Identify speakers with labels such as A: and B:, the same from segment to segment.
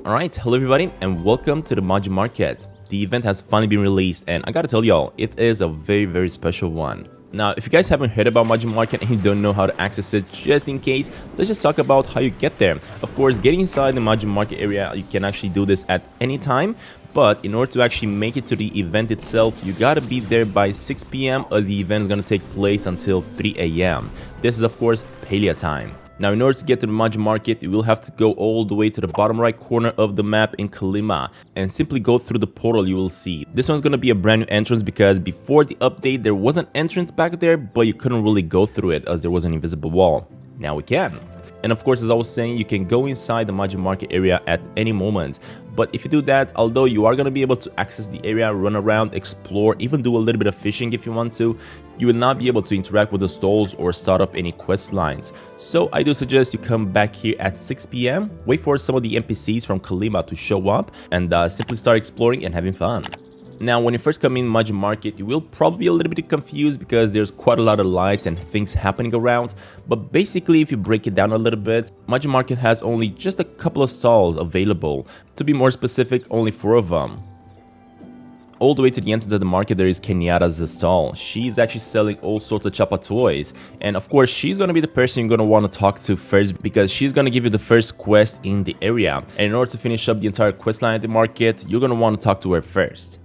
A: Alright, hello everybody and welcome to the MAJI market. The event has finally been released and I gotta tell y'all, it is a very special one. Now, if you guys haven't heard about MAJI market and you don't know how to access it, just in case, let's just talk about how you get there. Of course, getting inside the MAJI market area, you can actually do this at any time. But in order to actually make it to the event itself, you gotta be there by 6 p.m. as the event is gonna take place until 3 a.m. This is of course Palia time. Now, in order to get to the MAJI market, you will have to go all the way to the bottom right corner of the map in Kalima and simply go through the portal you will see. This one's gonna be a brand new entrance because before the update there was an entrance back there, but you couldn't really go through it as there was an invisible wall. Now we can. And of course, as I was saying, you can go inside the MAJI market area at any moment. But if you do that, although you are going to be able to access the area, run around, explore, even do a little bit of fishing if you want to, you will not be able to interact with the stalls or start up any quest lines. So I do suggest you come back here at 6 p.m, wait for some of the NPCs from Kalima to show up, and simply start exploring and having fun. Now, when you first come in MAJI market, you will probably be a little bit confused because there's quite a lot of lights and things happening around. But basically, if you break it down a little bit, MAJI market has only just a couple of stalls available. To be more specific, only 4 of them. All the way to the entrance of the market, there is Kenyatta's stall. She's actually selling all sorts of Chapa toys. And of course, she's going to be the person you're going to want to talk to first because she's going to give you the first quest in the area. And in order to finish up the entire quest line at the market, you're going to want to talk to her first.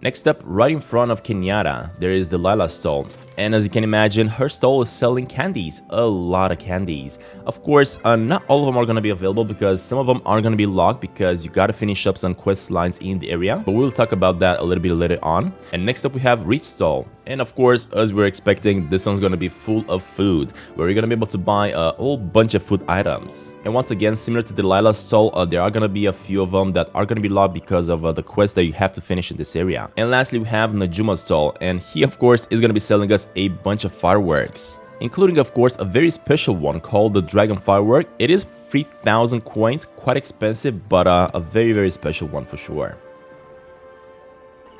A: Next up, right in front of Kenyatta, there is the Lila stall. And as you can imagine, her stall is selling candies, a lot of candies. Of course, not all of them are going to be available because some of them are going to be locked because you got to finish up some quest lines in the area. But we'll talk about that a little bit later on. And next up, we have Reach stall. And of course, as we're expecting, this one's going to be full of food, where you're going to be able to buy a whole bunch of food items. And once again, similar to the Lila stall, there are going to be a few of them that are going to be locked because of the quest that you have to finish in this area. And lastly, we have Najuma's stall, and he of course is going to be selling us a bunch of fireworks, including of course a very special one called the Dragon Firework. It is 3,000 coins, quite expensive, but a very special one for sure.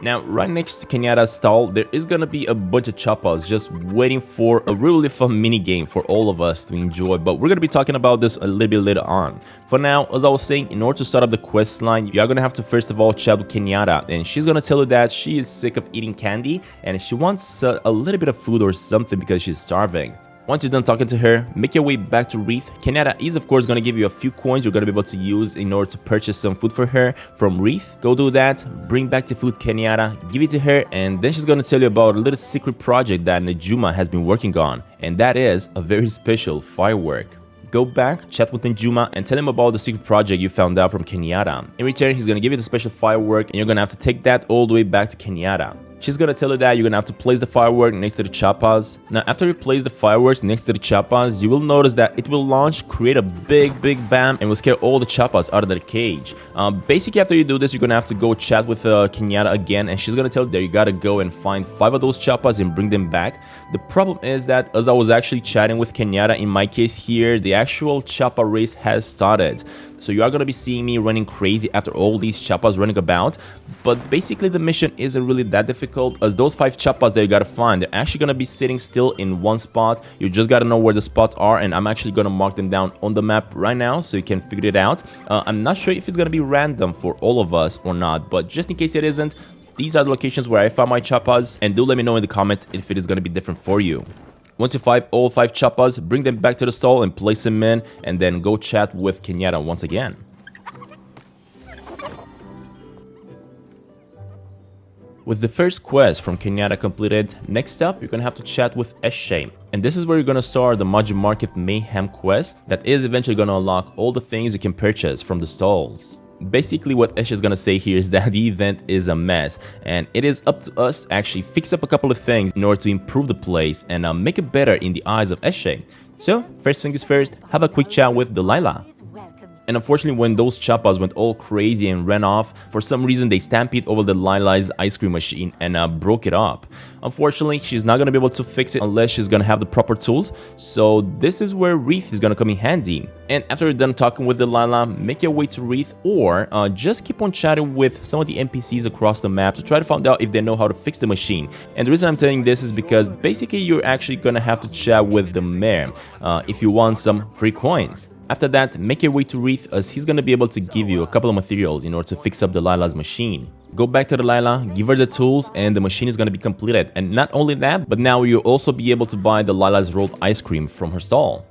A: Now, right next to Kenyatta's stall, there is gonna be a bunch of Chapas just waiting for a really fun mini game for all of us to enjoy, but we're gonna be talking about this a little bit later on. For now, as I was saying, in order to start up the quest line, you are gonna have to first of all chat with Kenyatta, and she's gonna tell you that she is sick of eating candy and she wants a little bit of food or something because she's starving. Once you're done talking to her, make your way back to Wreath. Kenyatta is of course going to give you a few coins you're going to be able to use in order to purchase some food for her from Wreath. Go do that, bring back the food Kenyatta, give it to her, and then she's going to tell you about a little secret project that Najuma has been working on, and that is a very special firework. Go back, chat with Najuma, and tell him about the secret project you found out from Kenyatta. In return, he's going to give you the special firework, and you're going to have to take that all the way back to Kenyatta. She's gonna tell you that you're gonna have to place the firework next to the Chapas. Now, after you place the fireworks next to the Chapas, you will notice that it will launch, create a big bam, and will scare all the Chapas out of their cage. Basically, after you do this, you're gonna have to go chat with Kenyatta again, and she's gonna tell you that you gotta go and find 5 of those Chapas and bring them back. The problem is that as I was actually chatting with Kenyatta, in my case here, the actual Chapa race has started. So you are going to be seeing me running crazy after all these Chapas running about. But basically the mission isn't really that difficult, as those 5 Chapas that you got to find, they're actually going to be sitting still in one spot. You just got to know where the spots are, and I'm actually going to mark them down on the map right now so you can figure it out. I'm not sure if it's going to be random for all of us or not, but just in case it isn't, these are the locations where I found my Chapas, and do let me know in the comments if it is going to be different for you. Once you find all 5 Chapas, bring them back to the stall and place them in, and then go chat with Kenyatta once again. With the first quest from Kenyatta completed, next up you're gonna have to chat with Eshe. And this is where you're gonna start the MAJI market Mayhem quest that is eventually gonna unlock all the things you can purchase from the stalls. Basically, what Eshe is gonna say here is that the event is a mess, and it is up to us to actually fix up a couple of things in order to improve the place and make it better in the eyes of Eshe. So, first thing is first, have a quick chat with Delilah. And unfortunately, when those Chapas went all crazy and ran off, for some reason they stampede over the Lila's ice cream machine and broke it up. Unfortunately, she's not going to be able to fix it unless she's going to have the proper tools, so this is where Wreath is going to come in handy. And after you're done talking with Delilah, make your way to Wreath, or just keep on chatting with some of the NPCs across the map to try to find out if they know how to fix the machine. And the reason I'm saying this is because basically you're actually going to have to chat with the mayor if you want some free coins. After that, make your way to Wreath, as he's gonna be able to give you a couple of materials in order to fix up Delilah's machine. Go back to Delilah, give her the tools, and the machine is gonna be completed. And not only that, but now you'll also be able to buy Delilah's rolled ice cream from her stall.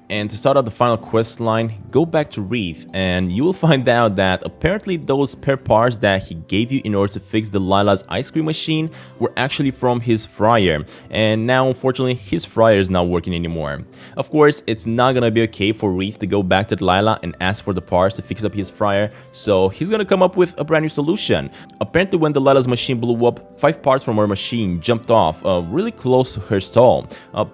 A: And to start out the final quest line, go back to Wreath and you will find out that apparently those spare parts that he gave you in order to fix Delilah's ice cream machine were actually from his fryer. And now unfortunately his fryer is not working anymore. Of course, it's not gonna be okay for Wreath to go back to Delilah and ask for the parts to fix up his fryer, so he's gonna come up with a brand new solution. Apparently when Delilah's machine blew up, 5 parts from her machine jumped off really close to her stall.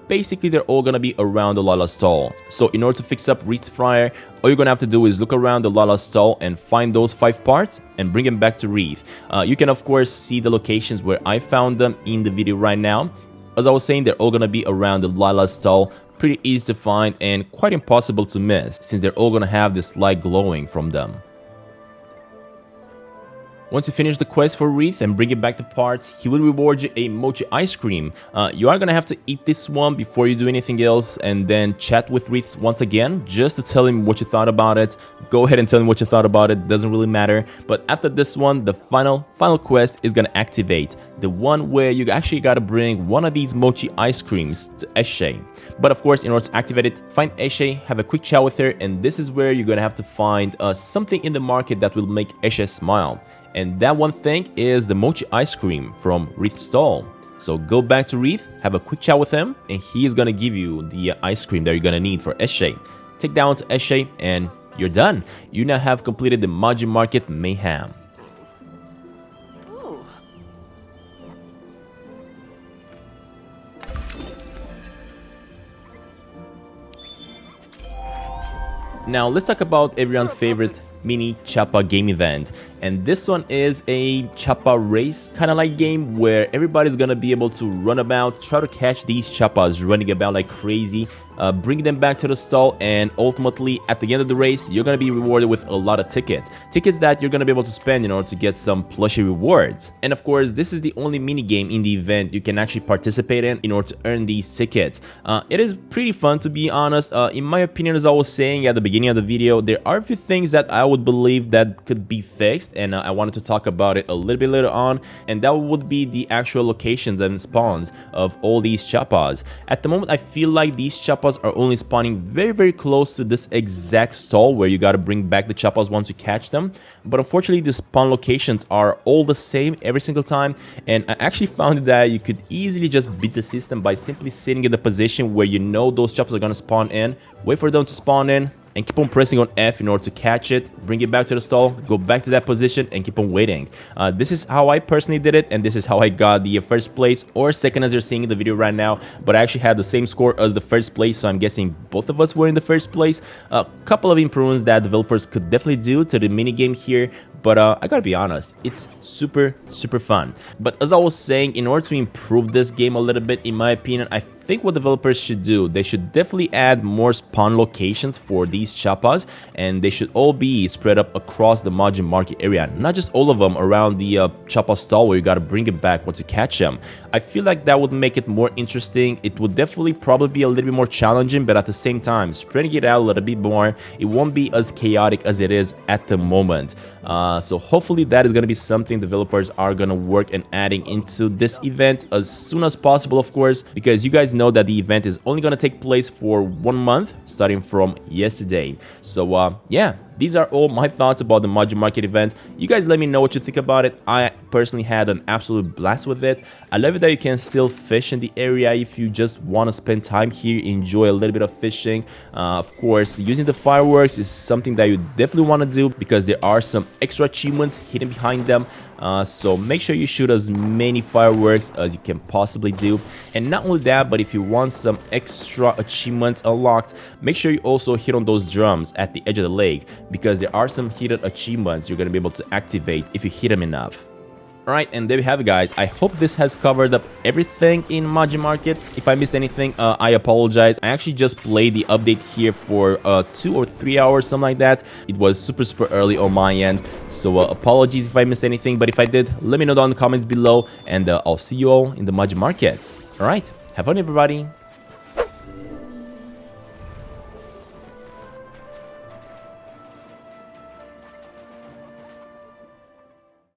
A: Basically they're all gonna be around Delilah's stall. So in order to fix up Wreath's fryer, all you're gonna have to do is look around Delilah's stall and find those 5 parts and bring them back to Wreath. You can of course see the locations where I found them in the video right now. As I was saying, they're all gonna be around Delilah's stall, pretty easy to find and quite impossible to miss since they're all gonna have this light glowing from them. Once you finish the quest for Wreath and bring it back to parts, he will reward you a mochi ice cream. You are gonna have to eat this one before you do anything else and then chat with Wreath once again just to tell him what you thought about it. Go ahead and tell him what you thought about it, doesn't really matter. But after this one, the final quest is gonna activate. The one where you actually gotta bring one of these mochi ice creams to Eshe. But of course, in order to activate it, find Eshe, have a quick chat with her, and this is where you're gonna have to find something in the market that will make Eshe smile. And that one thing is the mochi ice cream from Wreath's stall. So go back to Wreath, have a quick chat with him, and he is gonna give you the ice cream that you're gonna need for Eshe. Take that one to Eshe, and you're done. You now have completed the MAJI Market Mayhem. Now let's talk about everyone's favorite mini Chapa game event, and this one is a Chapa race kind of like game where everybody's gonna be able to run about, try to catch these Chapas running about like crazy, bring them back to the stall, and ultimately at the end of the race you're gonna be rewarded with a lot of tickets that you're gonna be able to spend in order to get some plushy rewards. And of course this is the only mini game in the event you can actually participate in order to earn these tickets. It is pretty fun, to be honest. In my opinion, as I was saying at the beginning of the video, there are a few things that I would believe that could be fixed, and I wanted to talk about it a little bit later on, and that would be the actual locations and spawns of all these Chapas. At the moment I feel like these Chapas are only spawning very close to this exact stall where you gotta bring back the Chapas once you catch them, but unfortunately the spawn locations are all the same every single time. And I actually found that you could easily just beat the system by simply sitting in the position where you know those Chapas are gonna spawn in, wait for them to spawn in, and keep on pressing on F in order to catch it, bring it back to the stall, go back to that position, and keep on waiting. This is how I personally did it, and this is how I got the first place, or second as you're seeing in the video right now, but I actually had the same score as the first place, so I'm guessing both of us were in the first place. A couple of improvements that developers could definitely do to the minigame here, but I gotta be honest, it's super fun. But as I was saying, in order to improve this game a little bit, in my opinion, I think what developers should do, they should definitely add more spawn locations for these Chapas, and they should all be spread up across the MAJI Market area, not just all of them around the Chapa stall where you gotta bring it back once you catch them. I feel like that would make it more interesting. It would definitely probably be a little bit more challenging, but at the same time, spreading it out a little bit more, it won't be as chaotic as it is at the moment. So hopefully that is going to be something developers are going to work and adding into this event as soon as possible, of course, because you guys know that the event is only going to take place for 1 month starting from yesterday. So yeah, these are all my thoughts about the MAJI Market event. You guys let me know what you think about it. I personally had an absolute blast with it. I love it that you can still fish in the area if you just want to spend time here, enjoy a little bit of fishing. Of course, using the fireworks is something that you definitely want to do because there are some extra achievements hidden behind them. So make sure you shoot as many fireworks as you can possibly do. And not only that, but if you want some extra achievements unlocked, make sure you also hit on those drums at the edge of the lake, because there are some hidden achievements you're going to be able to activate if you hit them enough. Alright, and there we have it, guys. I hope this has covered up everything in MAJI Market. If I missed anything, I apologize. I actually just played the update here for 2 or 3 hours, something like that. It was super early on my end, so apologies if I missed anything, but if I did, let me know down in the comments below, and I'll see you all in the MAJI Market. Alright, have fun everybody.